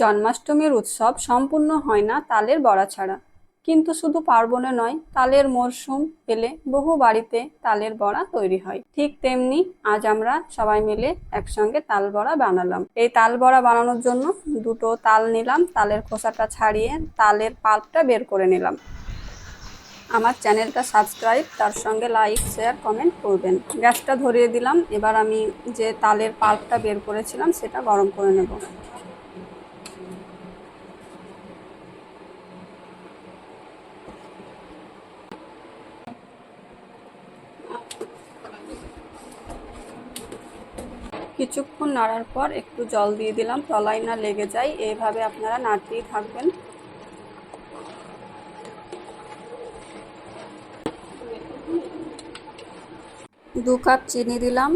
জন্মাষ্টমীর উৎসব সম্পূর্ণ হয় না তালের বড়া ছাড়া। কিন্তু শুধু পার্বণে নয়, তালের মরশুম এলে বহু বাড়িতে তালের বড়া তৈরি হয়। ঠিক তেমনি আজ আমরা সবাই মিলে একসঙ্গে তাল বড়া বানালাম। এই তাল বড়া বানানোর জন্য দুটো তাল নিলাম, তালের খোসাটা ছাড়িয়ে তালের পাল্পটা বের করে নিলাম। আমার চ্যানেলটা সাবস্ক্রাইব, তার সঙ্গে লাইক, শেয়ার, কমেন্ট করবেন। গ্যাসটা ধরিয়ে দিলাম। এবার আমি যে তালের পাল্পটা বের করেছিলাম সেটা গরম করে নেব। কিছুক্ষণ নাড়ার পর একটু জল দিয়ে দিলাম, তলায় না লেগে যায়। এইভাবে আপনারা নাড়তেই থাকবেন। দু কাপ চিনি দিলাম।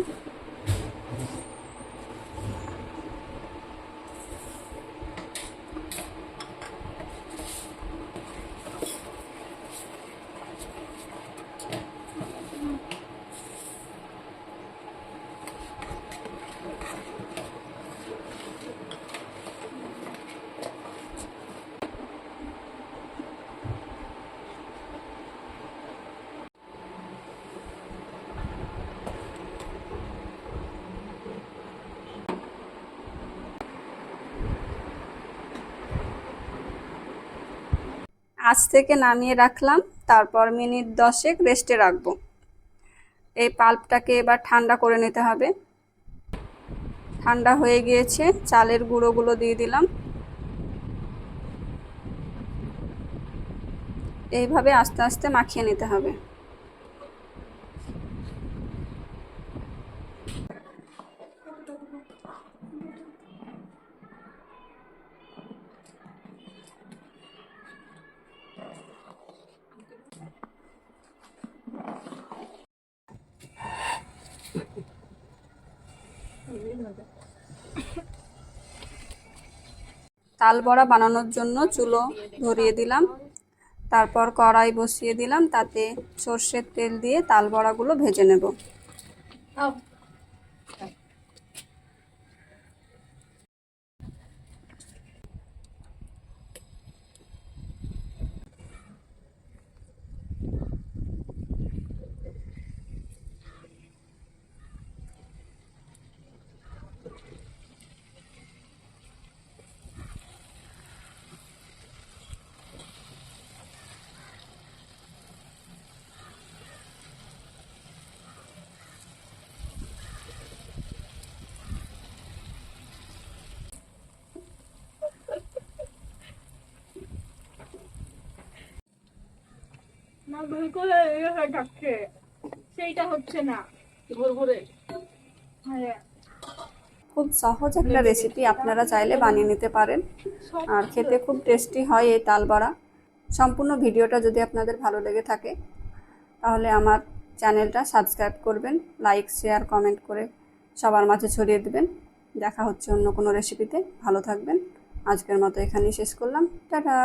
আঁচ থেকে নামিয়ে রাখলাম, তারপর মিনিট 10 রেস্টে রাখবো। এই পাল্পটাকে এবার ঠান্ডা করে নিতে হবে। ঠান্ডা হয়ে গিয়েছে, চালের গুঁড়োগুলো দিয়ে দিলাম। এইভাবে আস্তে আস্তে মাখিয়ে নিতে হবে। তাল বড়া বানানোর জন্য চুলো ধরিয়ে দিলাম, তারপর কড়াই বসিয়ে দিলাম, তাতে সর্ষের তেল দিয়ে তাল বড়াগুলো ভেজে নেব। না ভুল করে ডাকছে, সেইটা হচ্ছে না ভোর ভোরে। হ্যাঁ, খুব সহজ একটা রেসিপি, আপনারা চাইলে বানিয়ে নিতে পারেন। আর খেতে খুব টেস্টি হয় এই তাল বড়া। সম্পূর্ণ ভিডিওটা যদি আপনাদের ভালো লেগে থাকে তাহলে আমার চ্যানেলটা সাবস্ক্রাইব করবেন, লাইক, শেয়ার, কমেন্ট করে সবার মাঝে ছড়িয়ে দেবেন। দেখা হচ্ছে অন্য কোনো রেসিপিতে। ভালো থাকবেন। আজকের মতো এখানেই শেষ করলাম। টাটা।